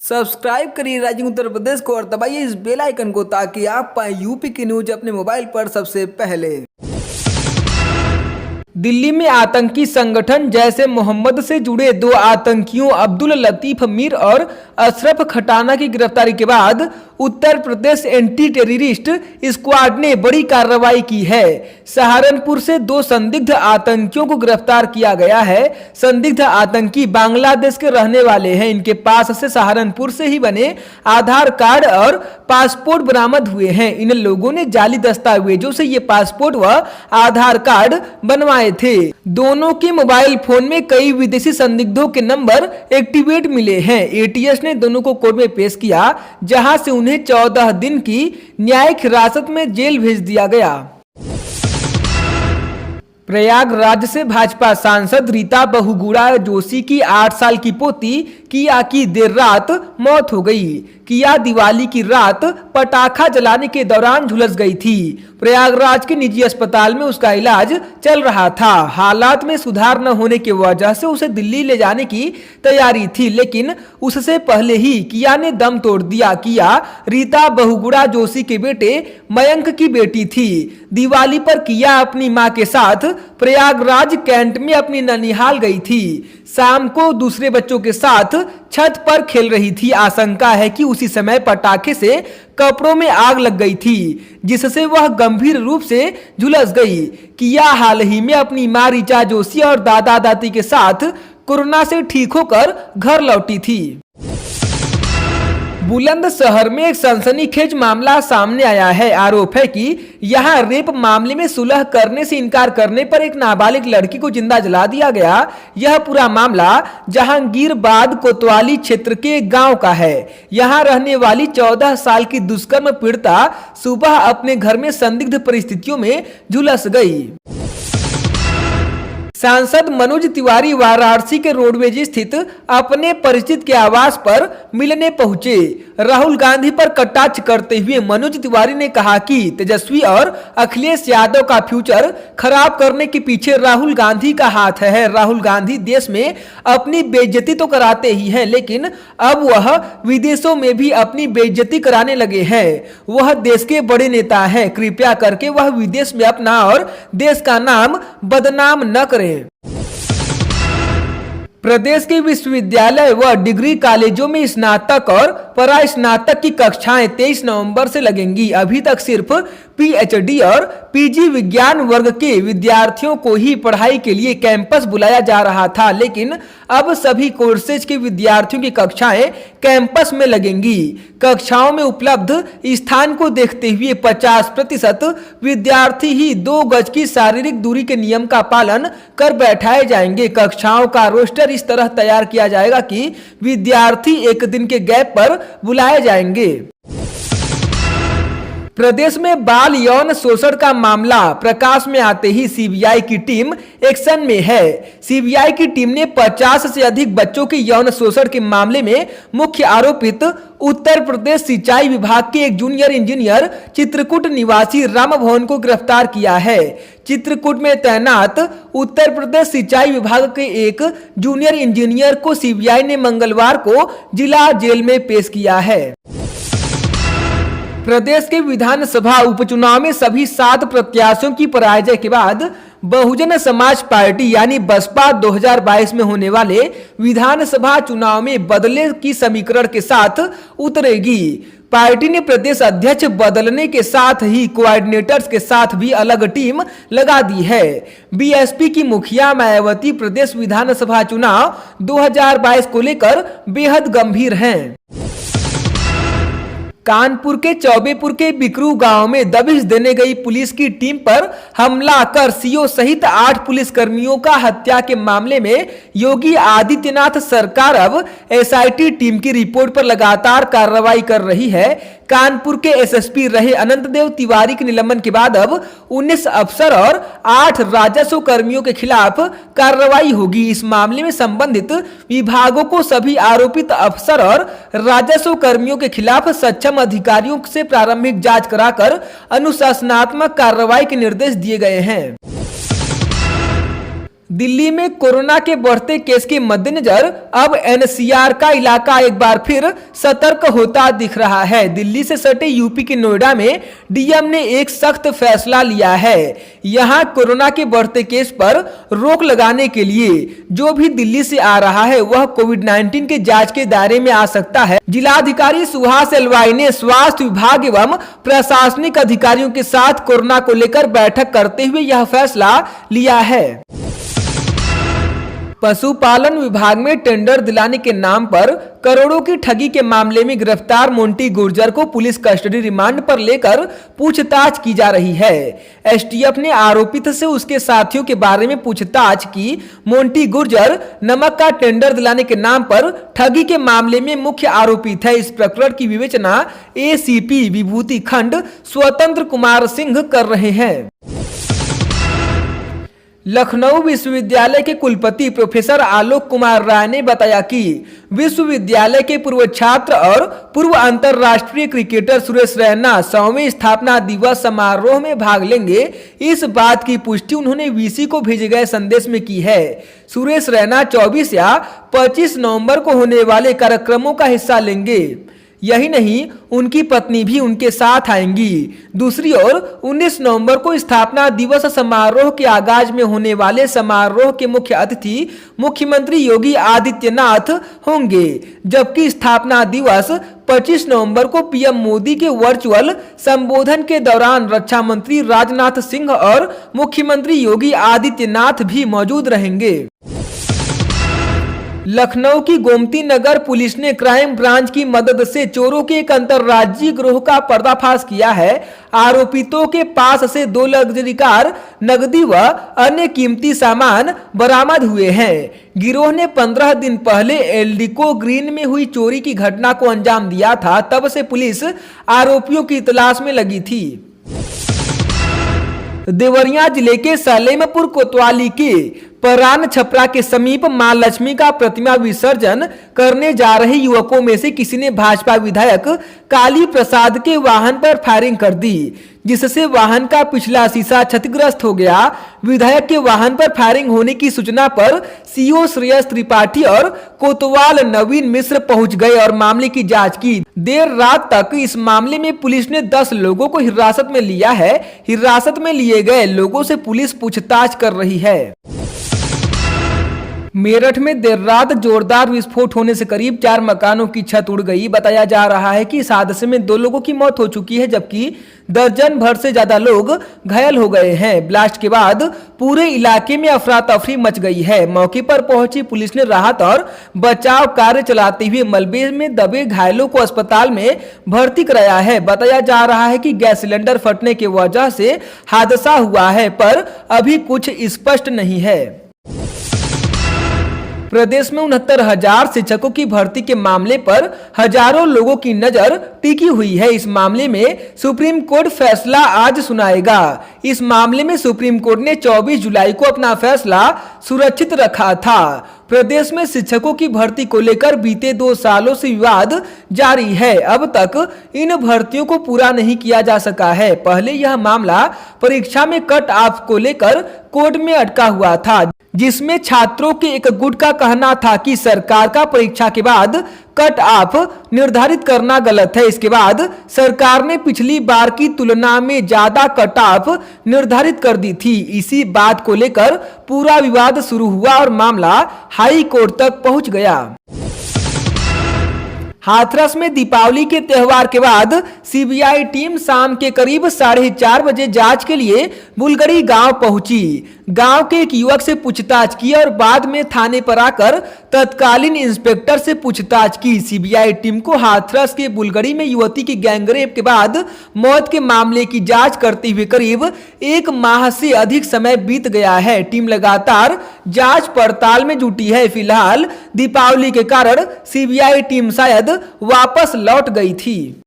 Subscribe करिए rising Uttar Pradesh को और दबाइए इस बेल आइकन को ताकि आप पाए यूपी की न्यूज अपने मोबाइल पर सबसे पहले। दिल्ली में आतंकी संगठन जैश ए मोहम्मद से जुड़े दो आतंकियों अब्दुल लतीफ मीर और अशरफ खटाना की गिरफ्तारी के बाद Uttar Pradesh anti terrorist squad ने बड़ी कार्रवाई की है। सहारनपुर से दो संदिग्ध आतंकियों को गिरफ्तार किया गया है। संदिग्ध आतंकी बांग्लादेश के रहने वाले हैं। इनके पास से सहारनपुर से ही बने आधार कार्ड और पासपोर्ट बरामद हुए हैं। इन लोगों ने जाली दस्तावेजों से ये पासपोर्ट व आधार कार्ड बनवाए थे। दोनों के मोबाइल फोन में कई विदेशी संदिग्धों के नंबर एक्टिवेट मिले हैं। एटीएस ने दोनों को कोर्ट में पेश किया, जहां से उन्हें 14 दिन की न्यायिक हिरासत में जेल भेज दिया गया। प्रयागराज से भाजपा सांसद रीता बहुगुणा जोशी की 8 साल की पोती किया की देर रात मौत हो गई। किया दिवाली की रात पटाखा जलाने के दौरान झुलस गई थी। प्रयागराज के निजी अस्पताल में उसका इलाज चल रहा था। हालात में सुधार न होने की वजह से उसे दिल्ली ले जाने की तैयारी थी, लेकिन उससे पहले ही किया ने दम तोड़ दिया। किया रीता बहुगुणा जोशी के बेटे मयंक की बेटी थी। दिवाली पर किया अपनी मां के साथ प्रयागराज कैंट में अपनी ननिहाल गई थी। शाम को दूसरे बच्चों के साथ छत पर खेल रही थी। आशंका है कि उसी समय पटाखे से कपड़ों में आग लग गई थी, जिससे वह गंभीर रूप से झुलस गई। किया हाल ही में अपनी मां ऋचा जोशी और दादा दादी के साथ कोरोना से ठीक होकर घर लौटी थी। बुलंदशहर में एक सनसनीखेज मामला सामने आया है। आरोप है कि यहां रेप मामले में सुलह करने से इनकार करने पर एक नाबालिग लड़की को जिंदा जला दिया गया। यह पूरा मामला जहांगीरबाद कोतवाली क्षेत्र के गांव का है। यहां रहने वाली 14 साल की दुष्कर्म पीड़िता सुबह अपने घर में संदिग्ध परिस्थितियों में झुलस गई। सांसद मनोज तिवारी वाराणसी के रोडवेज स्थित अपने परिचित के आवास पर मिलने पहुंचे। राहुल गांधी पर कटाक्ष करते हुए मनोज तिवारी ने कहा कि तेजस्वी और अखिलेश यादव का फ्यूचर खराब करने के पीछे राहुल गांधी का हाथ है। राहुल गांधी देश में अपनी बेइज्जती तो कराते ही हैं, लेकिन अब वह विदेशों में भी अपनी बेइज्जती कराने लगे हैं। वह देश के बड़े नेता हैं, कृपया करके वह विदेश में अपना और देश का नाम बदनाम न करें। प्रदेश के विश्वविद्यालय व डिग्री कॉलेजों में स्नातक और परास्नातक की कक्षाएं 23 नवंबर से लगेंगी। अभी तक सिर्फ पीएचडी और पीजी विज्ञान वर्ग के विद्यार्थियों को ही पढ़ाई के लिए कैंपस बुलाया जा रहा था, लेकिन अब सभी कोर्सेज के विद्यार्थियों की कक्षाएं कैंपस में लगेंगी। कक्षाओं में उपलब्ध स्थान को देखते हुए 50% विद्यार्थी ही 2 गज की शारीरिक दूरी के नियम का पालन कर बैठाए जाएंगे। कक्षाओं का रोस्टर इस तरह तैयार किया जाएगा कि विद्यार्थी एक दिन के गैप पर बुलाए जाएंगे। प्रदेश में बाल यौन शोषण का मामला प्रकाश में आते ही सीबीआई की टीम एक्शन में है। सीबीआई की टीम ने 50 से अधिक बच्चों के यौन शोषण के मामले में मुख्य आरोपित उत्तर प्रदेश सिंचाई विभाग के एक जूनियर इंजीनियर चित्रकूट निवासी राम भवन को गिरफ्तार किया है। चित्रकूट में तैनात उत्तर प्रदेश सिंचाई विभाग के एक जूनियर इंजीनियर को सीबीआई ने मंगलवार को जिला जेल में पेश किया है। प्रदेश के विधानसभा उपचुनाव में सभी 7 प्रत्याशियों की पराजय के बाद बहुजन समाज पार्टी यानी बसपा 2022 में होने वाले विधानसभा चुनाव में बदले की समीकरण के साथ उतरेगी। पार्टी ने प्रदेश अध्यक्ष बदलने के साथ ही कोऑर्डिनेटर्स के साथ भी अलग टीम लगा दी है। बीएसपी की मुखिया मायावती प्रदेश विधानसभा चुनाव 2022 को लेकर बेहद गंभीर हैं। कानपुर के चौबेपुर के बिकरू गांव में दबिश देने गई पुलिस की टीम पर हमला कर सीओ सहित 8 पुलिसकर्मियों का हत्या के मामले में योगी आदित्यनाथ सरकार अब एसआईटी टीम की रिपोर्ट पर लगातार कार्रवाई कर रही है। कानपुर के एसएसपी रहे अनंत देव तिवारी के निलंबन के बाद अब 19 अफसर और 8 राजस्व कर्मियों के खिलाफ कार्रवाई होगी। इस मामले में संबंधित विभागों को सभी आरोपित अफसर और राजस्व कर्मियों के खिलाफ सक्षम अधिकारियों से प्रारंभिक जांच कराकर अनुशासनात्मक कार्रवाई के निर्देश दिए गए हैं। दिल्ली में कोरोना के बढ़ते केस के मद्देनजर अब एनसीआर का इलाका एक बार फिर सतर्क होता दिख रहा है। दिल्ली से सटे यूपी के नोएडा में डीएम ने एक सख्त फैसला लिया है। यहां कोरोना के बढ़ते केस पर रोक लगाने के लिए जो भी दिल्ली से आ रहा है वह कोविड-19 के जांच के दायरे में आ सकता है। जिलाधिकारी सुहास एलवाई ने स्वास्थ्य विभाग एवं प्रशासनिक अधिकारियों के साथ कोरोना को लेकर बैठक करते हुए यह फैसला लिया है। पशुपालन विभाग में टेंडर दिलाने के नाम पर करोड़ों की ठगी के मामले में गिरफ्तार मोंटी गुर्जर को पुलिस कस्टडी रिमांड पर लेकर पूछताछ की जा रही है। एसटीएफ ने आरोपित से उसके साथियों के बारे में पूछताछ की। मोंटी गुर्जर नमक का टेंडर दिलाने के नाम पर ठगी के मामले में मुख्य आरोपित है। इस प्रकरण की विवेचना एसीपी विभूति खंड स्वतंत्र कुमार सिंह कर रहे हैं। लखनऊ विश्वविद्यालय के कुलपति प्रोफेसर आलोक कुमार राय ने बताया कि विश्वविद्यालय के पूर्व छात्र और पूर्व अंतर्राष्ट्रीय क्रिकेटर सुरेश रैना 100वें स्थापना दिवस समारोह में भाग लेंगे। इस बात की पुष्टि उन्होंने वीसी को भेजे गए संदेश में की है। सुरेश रैना 24 या 25 नवंबर को होने वाले कार्यक्रमों का हिस्सा लेंगे। यही नहीं, उनकी पत्नी भी उनके साथ आएंगी। दूसरी ओर 19 नवंबर को स्थापना दिवस समारोह के आगाज में होने वाले समारोह के मुख्य अतिथि मुख्यमंत्री योगी आदित्यनाथ होंगे, जबकि स्थापना दिवस 25 नवंबर को पीएम मोदी के वर्चुअल संबोधन के दौरान रक्षा मंत्री राजनाथ सिंह और मुख्यमंत्री योगी आदित्यनाथ भी मौजूद रहेंगे। लखनऊ की गोमती नगर पुलिस ने क्राइम ब्रांच की मदद से चोरों के एक अंतर्राज्यीय गिरोह का पर्दाफाश किया है। आरोपितों के पास से 2 लग्जरी कार, नकदी व अन्य कीमती सामान बरामद हुए हैं। गिरोह ने 15 दिन पहले एल्डिको ग्रीन में हुई चोरी की घटना को अंजाम दिया था। तब से पुलिस आरोपियों की तलाश में लगी थी। देवरिया जिले के सलेमपुर कोतवाली के परान छपरा के समीप मां लक्ष्मी का प्रतिमा विसर्जन करने जा रहे युवकों में से किसी ने भाजपा विधायक काली प्रसाद के वाहन पर फायरिंग कर दी, जिससे वाहन का पिछला शीशा क्षतिग्रस्त हो गया। विधायक के वाहन पर फायरिंग होने की सूचना पर सीओ श्रेयस त्रिपाठी और कोतवाल नवीन मिश्र पहुंच गए और मामले की जांच की। देर रात तक इस मामले में पुलिस ने 10 लोगों को हिरासत में लिया है। हिरासत में लिए गए लोगों से पुलिस पूछताछ कर रही है। मेरठ में देर रात जोरदार विस्फोट होने से करीब 4 मकानों की छत उड़ गई। बताया जा रहा है कि इस हादसे में 2 लोगों की मौत हो चुकी है, जबकि दर्जन भर से ज्यादा लोग घायल हो गए हैं। ब्लास्ट के बाद पूरे इलाके में अफरा तफरी मच गई है। मौके पर पहुंची पुलिस ने राहत और बचाव कार्य चलाते हुए मलबे में दबे घायलों को अस्पताल में भर्ती कराया है। बताया जा रहा है कि गैस सिलेंडर फटने की वजह से हादसा हुआ है, पर अभी कुछ स्पष्ट नहीं है। प्रदेश में 69,000 शिक्षकों की भर्ती के मामले पर हजारों लोगों की नजर टिकी हुई है। इस मामले में सुप्रीम कोर्ट फैसला आज सुनाएगा। इस मामले में सुप्रीम कोर्ट ने 24 जुलाई को अपना फैसला सुरक्षित रखा था। प्रदेश में शिक्षकों की भर्ती को लेकर बीते 2 सालों से विवाद जारी है। अब तक इन भर्तियों को पूरा नहीं किया जा सका है। पहले यह मामला परीक्षा में कट ऑफ को लेकर कोर्ट में अटका हुआ था, जिसमें छात्रों के एक गुट का कहना था कि सरकार का परीक्षा के बाद कट ऑफ निर्धारित करना गलत है। इसके बाद सरकार ने पिछली बार की तुलना में ज्यादा कट ऑफ निर्धारित कर दी थी। इसी बात को लेकर पूरा विवाद शुरू हुआ और मामला हाई कोर्ट तक पहुंच गया। हाथरस में दीपावली के त्यौहार के बाद सीबीआई टीम शाम के करीब 4:30 बजे जांच के लिए बुलगड़ी गांव पहुंची। गांव के एक युवक से पूछताछ की और बाद में थाने पर आकर तत्कालीन इंस्पेक्टर से पूछताछ की। सीबीआई टीम को हाथरस के बुलगड़ी में युवती की गैंगरेप के बाद मौत के मामले की जांच करते हुए करीब 1 माह से अधिक समय बीत गया है। टीम लगातार जांच पड़ताल में जुटी है। फिलहाल दीपावली के कारण सीबीआई टीम शायद वापस लौट गई थी।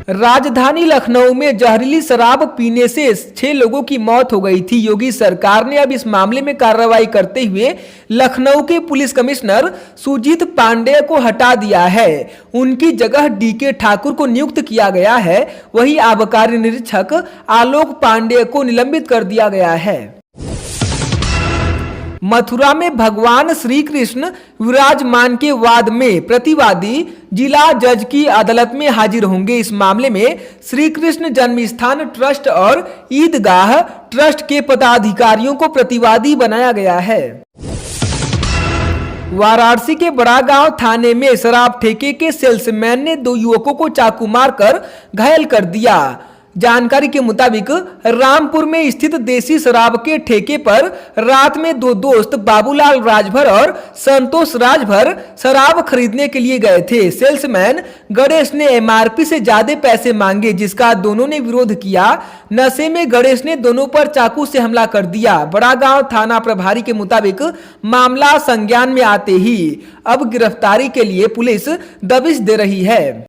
राजधानी लखनऊ में जहरीली शराब पीने से 6 लोगों की मौत हो गई थी। योगी सरकार ने अब इस मामले में कार्रवाई करते हुए लखनऊ के पुलिस कमिश्नर सुजीत पांडेय को हटा दिया है। उनकी जगह डीके ठाकुर को नियुक्त किया गया है। वहीं आबकारी निरीक्षक आलोक पांडेय को निलंबित कर दिया गया है। मथुरा में भगवान श्री कृष्ण विराजमान के वाद में प्रतिवादी जिला जज की अदालत में हाजिर होंगे। इस मामले में श्री कृष्ण जन्मस्थान ट्रस्ट और ईदगाह ट्रस्ट के पदाधिकारियों को प्रतिवादी बनाया गया है। वाराणसी के बड़ा गांव थाने में शराब ठेके के सेल्समैन ने 2 युवकों को चाकू मारकर घायल कर दिया। जानकारी के मुताबिक रामपुर में स्थित देसी शराब के ठेके पर रात में 2 दोस्त बाबूलाल राजभर और संतोष राजभर शराब खरीदने के लिए गए थे। सेल्समैन गणेश ने एमआरपी से ज्यादा पैसे मांगे, जिसका दोनों ने विरोध किया। नशे में गणेश ने दोनों पर चाकू से हमला कर दिया। बड़ा गांव थाना प्रभारी के मुताबिक मामला संज्ञान में आते ही अब गिरफ्तारी के लिए पुलिस दबिश दे रही है।